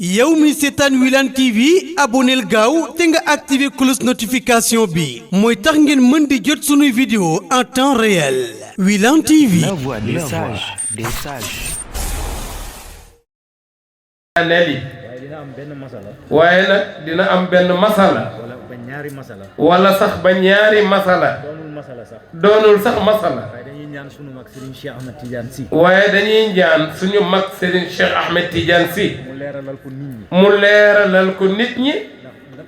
yow mi seetaan Wilane TV abonneel gaaw te nga activé cloche notification bi mooy tax ngeen mën di jot sunuy vidéo en temps réel. Wilane TV. La voix des sages, des sages. waaye nag dina am benn masala wala sax ba ñaari masala doonul sax masala waaye dañuy ñaan suñu mag Serigne Cheikh Ahmed Tidiane Sy mu leeralal ko nit ñi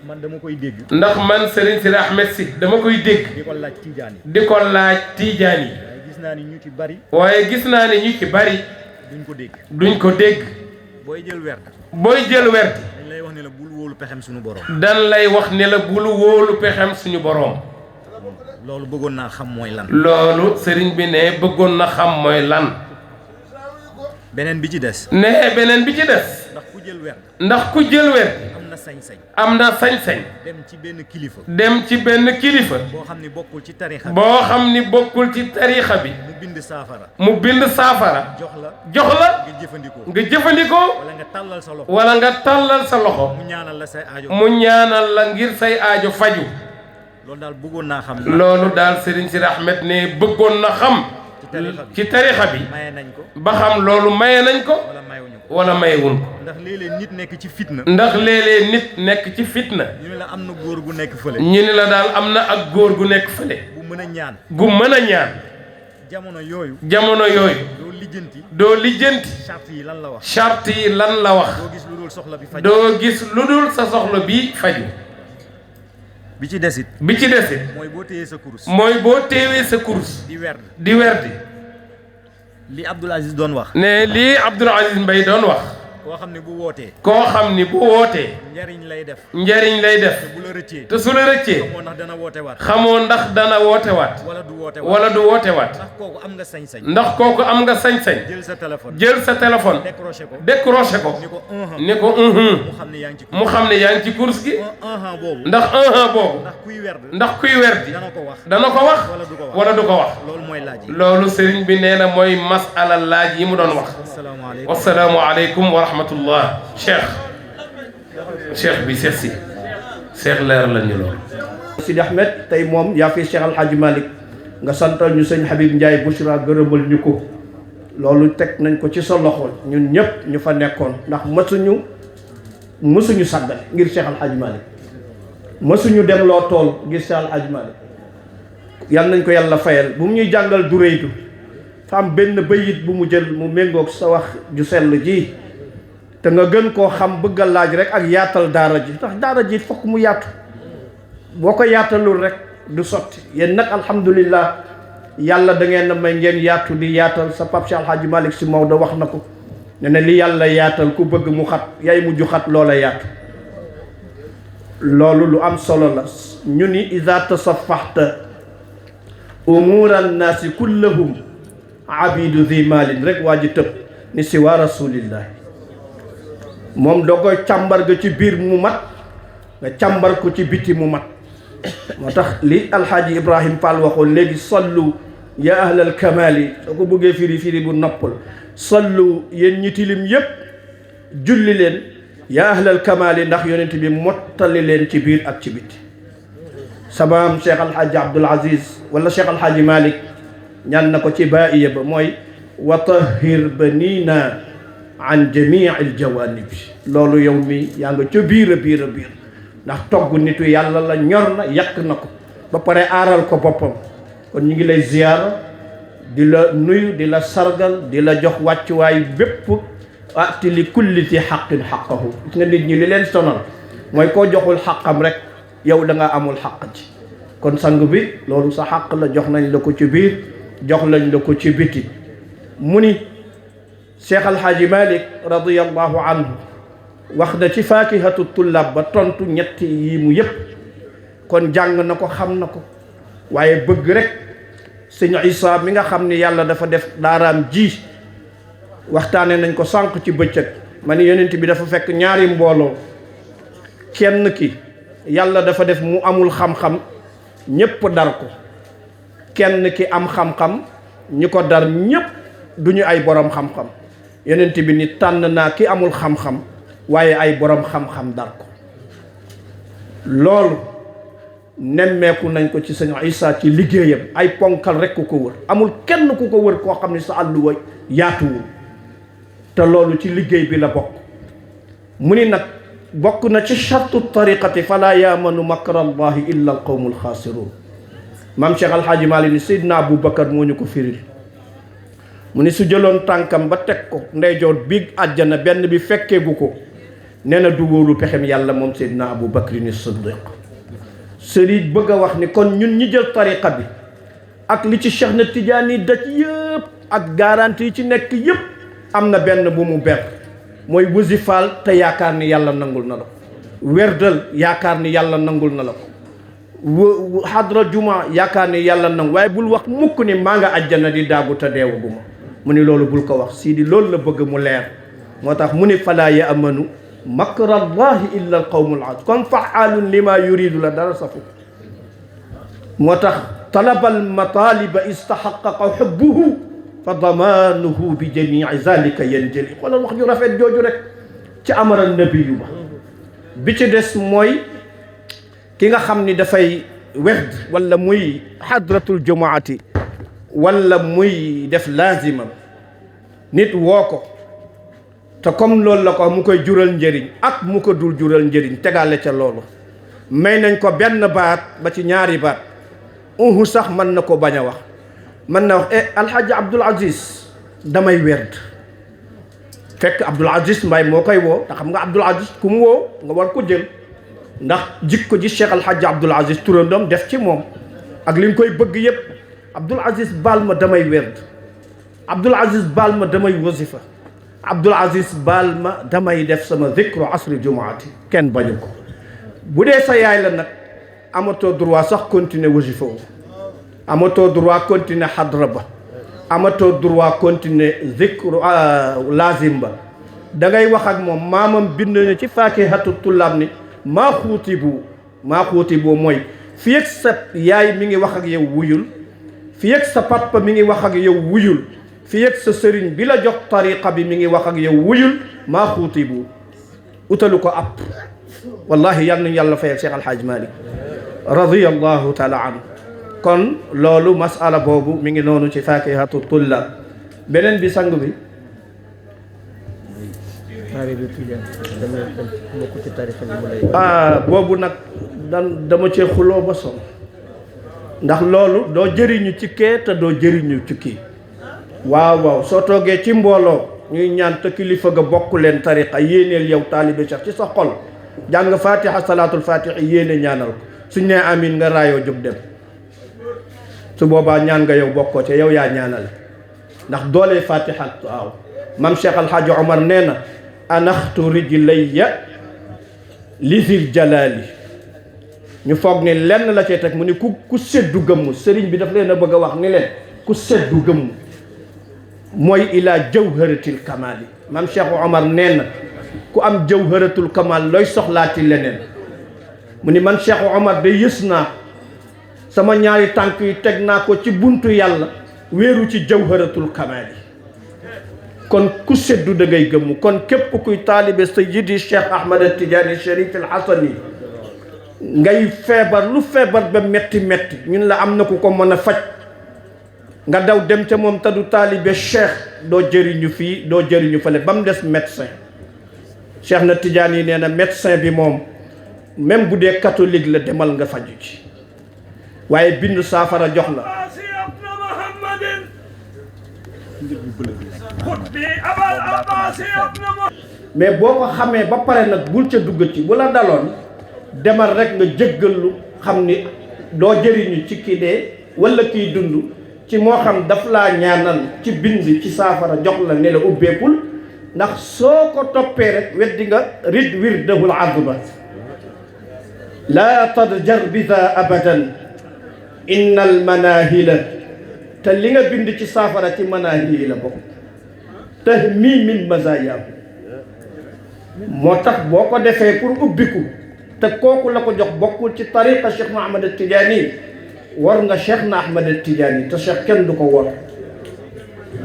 man dama koy dégg ndax man Serigne Sidi Ahmed Sy dama koy dégg di ko laaj Tidiane yi waaye gis naa ni ñu ci bari duñ ko dégg booy jël werd dañ lay wax ne la bul wóolu pexem suñu borom dan lay wax ne la bul wóolu pexem suñu borom loolu bëggoon naa xam mooy lan loolu sëriñ bi ne bëggoon na xam mooy lan beneen bi ci des beneen bi ci des ndax ku jël werd am na sañ-sañ dem ci benn kilifa boo xam ni bokkul ci tariixa bi mu bind saafara jox la nga jëfandikoo wala nga tàllal sa loxo mu ñaanal la ngir say aajo faju loolu daal bëggoon naa xam loolu daal Serigne Sidi Ahmed ne bëggoon na xam ci tariixa bi maye nañ ko ba xam loolu maye nañ ko wala mayewuñ ko ndax léeg-léeg nit nekk ci fitna ñu ne la am na góor gu nekk fële ñu ne la daal am na ak góor gu nekk fële gu mën a ñaan jamono yooyu doo lijjanti charte yi lan la wax doo gis lu dul sa soxla bi faju bi ci desit mooy boo téyee sa kurus di werdi li Abdoul Aziz doon wax ne lii Abdoul Aziz Mbaye doon wax koo xam ni bu wootee njariñ lay def te su la rëccee xamoo ndax dana woote waat wala du woote waat ndax kooku am nga sañ-sañ jël sa téléphone décroché ko ni ko mu xam ne yaa ngi ci course gi ndax boobu ndax kuy werdi dana ko wax wala du ko wax loolu sëriñ bi nee na mooy masala laaj yi mu doon wax. wassalaamu aleykum wa rahmatullah cheikh bi Cheikh leer lañu loolu. Sidi Ahmed tey moom yaa fi Cheikh Al Hadj Malick nga santal ñu sëñ Habib Ndiaye Bouchra gërëmal ñu ko loolu teg nañ ko ci sa loxo ñun ñëpp ñu fa nekkoon ndax mësuñu sàggal ngir Cheikh Al Hadj Malick mësuñu dem loo tool ngir Cheikh Al Hadj Malick yal nañ ko yàlla fayal bu mu ñuy jàngal du réytu fa am benn bayit bu mu jël mu méngoog sa wax ju sell ji te nga gën koo xam bëgg a laaj rek ak yaatal daara ji ndax daara ji fokk mu yaatu boo ko yaatalul rek du sotti yéen nag alhamdulillah yàlla da ngeen a may ngeen yaatu di yaatal sa Pape Cheikh Al Hadj Malick Sy Maodo wax na ko ne ne li yàlla yaatal ku bëgg mu xat yaay mujju xat loola yaatu loolu lu am solo la ñu ni iza tasaffaxta umura annaasi kullahum abidu zi malin rek waa ji tëb ni si waa rasulillahi moom doo koy càmbar ga ci biir mu mat nga càmbar ko ci biti mu mat moo tax li alxaaji Ibrahim Fall waxoon léegi sallu ya ahlal kamali soo ko bëggee firi bu noppal sallu yéen ñi tilim yépp julli leen ya ahlal kamali ndax yonent bi mottali leen ci biir ak ci biti samaam Cheikh Alxaaji Abdoul Aziz wala Cheikh Alxaaji Malick ñaan na ko ci baiya ba mooy wa tahhir banina an jamii al jawanib loolu yow mi yaa nga ca biir a biir ndax togg nitu yàlla la ñor na yàq na ko ba pare aaral ko boppam kon ñu ngi lay ziyaara di la nuyu di la sargal di la jox wàccuwaay bépp ati li kulli ti xaqin xaqahu gis nga nit ñi li leen sonal mooy koo joxul xaqam rek yow da nga amul xaq ci kon sang bi loolu sa xaq la jox nañ la ko ci biir jox lañ la ko ci biti mu ni Cheikh Al Hadj Malick radiyallahu anhu wax na ci faakihatu tullaab ba tontu ñetti yi mu yëpp kon jàng na ko xam na ko waaye bëgg rek sëñ Issa mi nga xam ni yàlla dafa def daaraam ji waxtaane nañ ko sànq ci bëccëg ma ni yonent bi dafa fekk ñaari mbooloo kenn ki yàlla dafa def mu amul xam-xam ñépp dar ko kenn ki am xam-xam ñi ko dar ñépp duñu ay borom xam-xam yonent bi ni tànn naa ki amul xam-xam waaye ay borom xam-xam dar ko loolu nemmeeku nañ ko ci sëñ Issa ci liggéeyam ay ponkal rek ku ko wër amul kenn ku ko wër koo xam ne sa àlluwa yaatuwul te loolu ci liggéey bi la bokk mu ni nag bokk na ci chartu tariqati fala yaamanu makra allahi illa al qawmu alxaasiruun maam Cheikh Alhaaji Maalik ni Seydina Aboubacar moo ñu ko firil mu ni su jëloon tànkam ba teg ko ndeyjoor bi àjjana benn bi fekkeegu ko nee na du wóolu pexem yàlla moom Seydina Aboubacar ni Siddiq sëriñ bëgg a wax ni kon ñun ñi jël tariqa bi ak li ci Cheikh na Tidiane daj yëpp ak garantie yi ci nekk yëpp am na benn bu mu ber mooy wasifaal te yaakaar ni yàlla nangul na la ko werdal yaakaar ni yàlla nangul na la ko xadra juma yaakaar ni yàlla nangu waaye bul wax mukk ni maa nga àjjana di daagu te deewaguma mu ni loolu bul ko wax Sidi loolu la bëgg mu leer moo tax mu ni falaa ya'manu makra allahi illa al qawmul aad comme fa'aalun lima yuridu la dara safu moo tax talabal mataliba istaxaqaqa xubbuhu fa damanuhu bi jamii zalika yanjali xoolal wax ju rafet jooju rek ci amara nabiyu ba bi ci des mooy ki nga xam ni dafay werd wala muy hadratul jumaati wala muy def laazimam nit woo ko te comme loolu la ko mu koy jural njëriñ ak mu ko dul jural njëriñ tegale ca loolu may nañ ko benn baat ba ci ñaari baat sax mën na ko bañ a wax mën na wax alxaaji Abdul Aziz damay werd fekk Abdul Aziz Mbaye moo koy woo te xam nga Abdul Aziz ku mu woo nga war ko jël ndax jikko ji Cheikh alxaaji Abdul Aziz turandoom def ci moom ak li nga koy bëgg yëpp Abdul Aziz baal ma damay werd Abdul Aziz baal ma damay wasifa Abdul Aziz baal ma damay def sama zikru asri jumaati kenn bañu ko bu dee sa yaay la nag amatoo droit sax continuer wasifa wu amatoo droit continuer xadra ba amatoo droit continuer zikru lazim ba da ngay wax ak moom maamam bind na ci faakihatu tullaab ni maa xuuti bu mooy fii ak sa yaay mi ngi wax ak yow wuyul fii ak sa papa mi ngi wax ak yow wuyul fii ak sa sëriñ bi la jox tariqa bi mi ngi wax ak yow wuyul maa xuuti bu utalu ko app wallahi yal nañu yàlla fayal Cheikh Alhaaj Malick radiyallahu taala anhu kon loolu masala boobu mi ngi noonu ci faakihatu tullaab beneen bi sang bi boobu nag dama cee xuloo ba son ndax loolu doo jëriñu ci kee te doo jëriñu ci kii waaw soo toogee ci mbooloo ñuy ñaan te kilifa ga bokk leen tariqa yéeneel yow taalibe Cheikh ci sa xol jàng fatiha salaatul fatiha yéene ñaanal ko suñ nee amin nga raayoo jóg dem su boobaa ñaan nga yow bokkoo ca yow yaa ñaanal ndax doolee fatiha waaw mam Cheikh Alhaaji Omar nee na anaxtu rijlayya li zil jalaali ñu foog ni lenn la cay teg mu ni ku seddu gëmm sëriñ bi daf leen a bëgg a wax ni leen ku seddu gëmm mooy ilaa jawharatil kamaali mam Cheikh Omar nee na ku am jawharatul kamal looy soxlaati leneen mu ni man Cheikh Omar day yës naa sama ñaari tànk yi teg naa ko ci buntu yàlla wéeru ci jawharatul kamal yi kon ku seddu da ngay gëmm kon képp kuy taalibe sayyidi Cheikh Ahmad Tidiane Chérif al Hasani ngay feebar lu feebar ba metti ñun la am na ku ko mën a faj nga daw dem ca moom te du taalibe cheikh doo jëriñu fii doo jëriñu fële ba mu des médecin Cheikh na Tidiane yi nee na médecin bi moom même bu dee catholique la demal nga faju ci waaye bindu saafara jox la mais boo ko xamee ba pare nag bul ca duggati bu la daloon demal rek nga jéggalu xam ni doo jëriñu ci kii dee wala kiy dund ci moo xam daf laa ñaanal ci bind ci saafara jox la ne la ubbeekul ndax soo ko toppee rek weddi nga rid wirdahul azba laa tadjar bida abadan inna al manahila te li nga bind ci saafara ci manahili la bokk tahmi min mazayaahu moo tax boo ko defee pour ubbiku te kooku la ko jox bokkul ci tariqa Cheikh na Ahmad Tidiane war nga Cheikh na Ahmad Tidiane te Cheikh kenn du ko war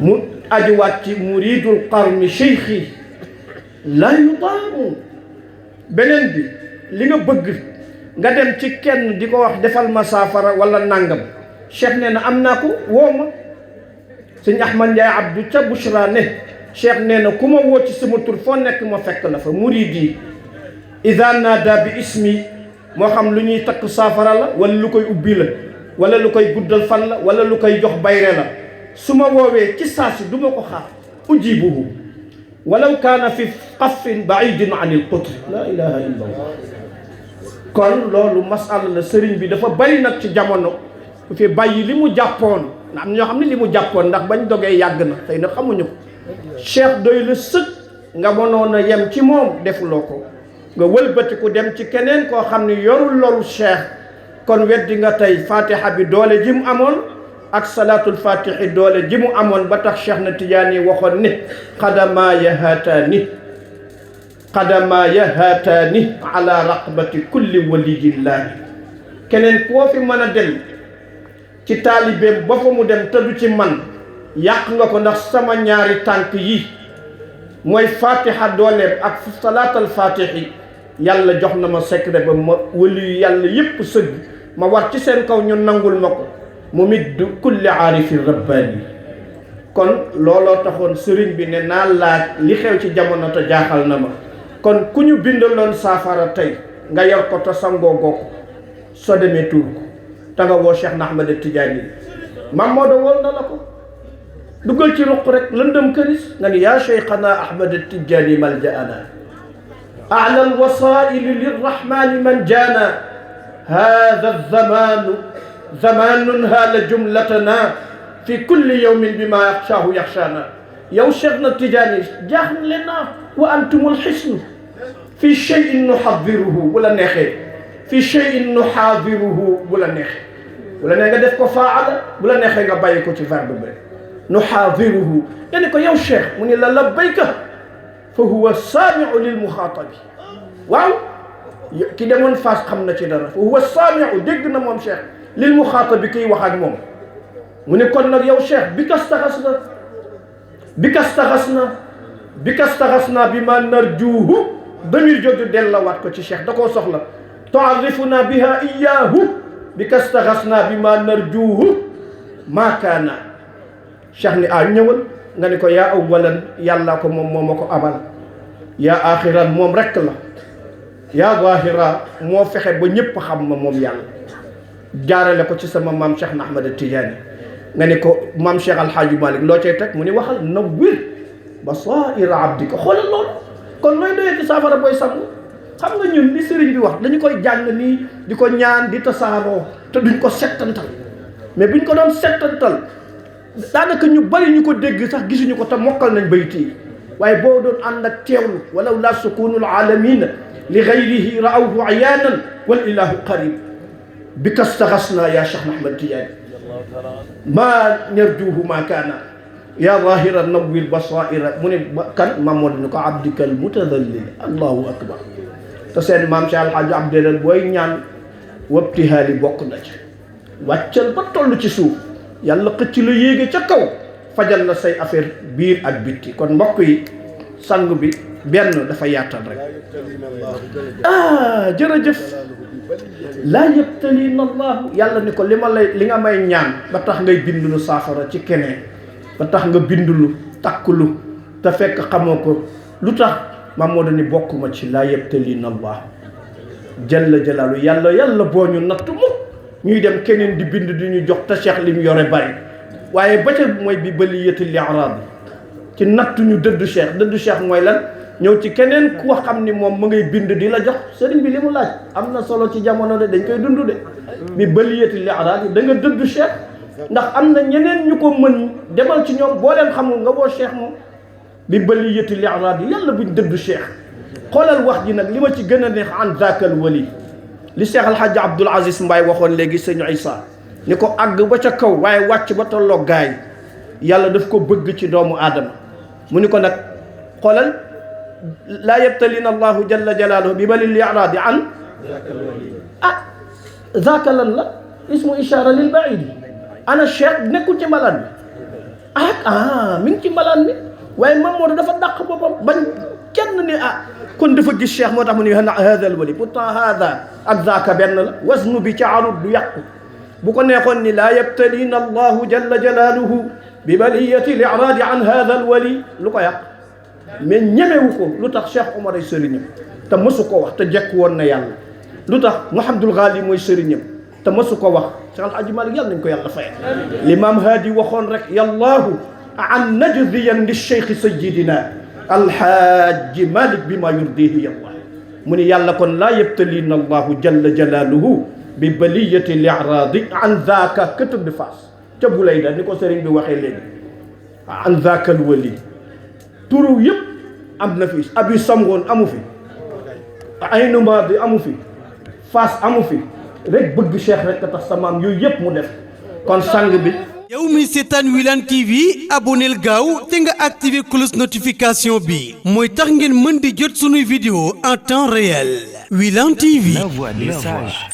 mu ajuwaat ci muridul qarni cheikhi la yudaamu. beneen bi li nga bëgg nga dem ci kenn di ko wax defal ma saafara wala nangam cheikh nee na am naa ko woo ma sëñ Ahmad Ndiaye Abdou ca Bouchra ne cheikh nee na ku ma woo ci sama tur foo nekk ma fekk la fa muridi ida naada bi ismi moo xam lu ñuy takk saafara la wala lu koy ubbi la wala lu koy guddal fan la wala lu koy jox bayre la su ma woowee ci saasi du ma ko xaar ujibuhu walaw kaana fi qafin baidin an il qutri la ilaha illa allah. kon loolu masala la sëriñ bi dafa bari nag ci jamono bu fi bàyyi li mu jàppoon na am ñoo xam ne li mu jàppoon ndax bañ dogee yàgg na tey nag xamuñu ko cheikh doy la sëg nga mënoon a yem ci moom defuloo ko nga wëlbatiku dem ci keneen koo xam ne yorul loolu cheikh kon weddi nga tey fatiha bi doole ji mu amoon ak salaatul fatihi doole ji mu amoon ba tax cheikh na Tijaani waxoon ne qadamaaya haataani ala raqabati kulli waliyillaahi. keneen koo fi mën a dem ci taalibeem ba fa mu dem tëddu ci man yàq nga ko ndax sama ñaari tànk yi mooy fatiha dooleem ak salaatal fatihi yàlla jox na ma secret ba ma waliyu yàlla yépp sëgg ma war ci seen kaw ñu nangul ma ko mu middu kulli aarifin rabbaani. kon looloo taxoon sëriñ bi ne naa laaj li xew ci jamono te jaaxal na ma kon ku ñu bindaloon saafara tey nga yor ko te sangoo goo ko soo demee tuur ko te nga woo Cheikh Ahmad Tijaani Maam Maodo wol na la ko duggal ci ruq rek lëndëm këris nga ni yaa Cheikhana Ahmad Tijaani maljaana a'la alwasaa'ili lirrahmani man jaana haadha zamanu zamanun haala jumlatana fi kulli yawmin bima yaxshaahu yaxshaana. yow Cheikh na Tijaani jaaxle naa wa antumul xisnu fi cheyin nuxadiruhu bu la neexee fi cheyin nuxaadiruhu bu la neexee bu la neex nga def ko faala bu la neexee nga bàyyi ko ci verbe bi nuxaadiruhu nga ne ko yow Cheikh mu ne la labbayka fa huwa saamiu lil muxaatabi. waaw ki demoon Fass xam na ci dara fa huwa saamiu dégg na moom Cheikh lil muxaatabi kiy wax ak moom mu ne kon nag yow Cheikh bi kastaxasna bi ma narjuuhu damir jooju dellawaat ko ci Cheikh da koo soxla tuarrifuna biha iyaahu bi kastaxasna bi ma narjuuhu maa kaana. Cheikh ni ñëwal nga ni ko yaa awalan yàllaa ko moom moo ma ko abal yaa axiran moom rekk la yaa zahira moo fexe ba ñëpp xam ma moom yàlla jaarale ko ci sama maam Cheikh na Ahmad Tijaani nga ni ko maam Cheikh Alhaaji Malick loo cay teg mu ni waxal nawwir basaa'ira abdika xoolal loolu. kon looy doyee ci saafara booy sangu xam nga ñun li sëriñ bi wax dañu koy jàng nii di ko ñaan di tasaaroo te duñ ko settantal mais buñ ko doon settantal daanaka ñu bari ñu ko dégg sax gisuñu ko te mokkal nañ bayt yi waaye boo doon ànd ak teewlu walaw la sukunul alamina li gayrihi raawhu ayaanan wal ilahu qarib bi kastaxasna ya Cheikh Ahmad Tijaani maa narjuuhu maa kaana yaa zahira nawwir basaira mu ne kan Mamadou ni ko abdikal mutadallil allahu akbar. te seen maam Cheikh Alhaji Abdel booy ñaan wabtihaali bokk na ci wàccal ba toll ci suuf yàlla xëcc la yéege ca kaw fajal la say affaire biir ak bitti. kon mbokk yi sang bi benn dafa yaatal rek jërëjëf laa yabtalina allahu yàlla ni ko li nga may ñaan ba tax ngay bindulu saafara ci keneen ba tax nga bindulu takkulu te fekk xamoo ko lu tax maam moo ni bokkuma ci laa yabtalina allah jalla jalaalu yàlla boo ñu nattu mukk ñuy dem keneen di bind di ñu jox te Cheikh li mu yore bari waaye ba ca mooy bi baliyati li'raad ci nattu ñu dëddu Cheikh mooy lan ñëw ci keneen ku xam ni moom mu ngay bind di la jox sëriñ bi li mu laaj am na solo ci jamono de dañ koy dund de bi baliyati li'raad da nga dëddu Cheikh ndax am na ñeneen ñu ko mën demal ci ñoom boo leen xamul nga woo Cheikh moom bi baliyati li'raad yàlla buñ dëddu Cheikh. xoolal wax ji nag li ma ci gën a neex an zaakal wali li Cheikh Alhaji Abdoul Aziz Mbaye waxoon léegi sëñ Issa ni ko àgg ba ca kaw waaye wàcc ba tolloo gaay yàlla daf ko bëgg ci doomu aadama mu ni ko nag xoolal laa yabtalina allahu jalla jalaaluhu bi balil i'raadi an zaaka lan la ismu ishaara lil baidi ana Cheikh nekkul ci malaan bi mi ngi ci malaan bi waaye Mamadou dafa dàq boppam bañ kenn ni kon dafa gis cheikh moo tax mu ni hada al wali pourtant hada ak zaaka benn la wasnu bi ca arut du yàqu bu ko neexoon ni laa yabtalina allahu jalla jalaaluhu bi baliyati l iraadi an hada al wali lu ko yàq mais ñemewu ko lu tax cheikh Omar ay sëriñam te mësu ko wax te jekk woon na yàlla lu tax Mouhamadul Ghali mooy sëriñam te mësu ko wax Cheikh Al Hadji Malick yàlla nañ ko yàlla fayal l'imam Hadi waxoon rek yallaahu an najdiyan li cheikh sayidina alhaaji Malick bi ma yurdihi yallah mu ni yàlla kon laa yabtalina allahu jalla jalaaluhu bi baliyati l-i'raadi an zaaka ka tëdd Faas ca Bulayda ni ko sëriñ bi waxee léegi an zaaka al wali turu yëpp am na fi abi samgoon amu fi aynu maadi amu fi Faas amu fi rek bëgg cheikh rek tax sa maam yooyu yëpp mu def kon sang bi yow mi seetaan Wilane TV aboneel gaaw te nga activé cloche notification bi mooy tax ngeen mën di jot sunuy vidéo en temps réel Wilane TV. La voix des sages.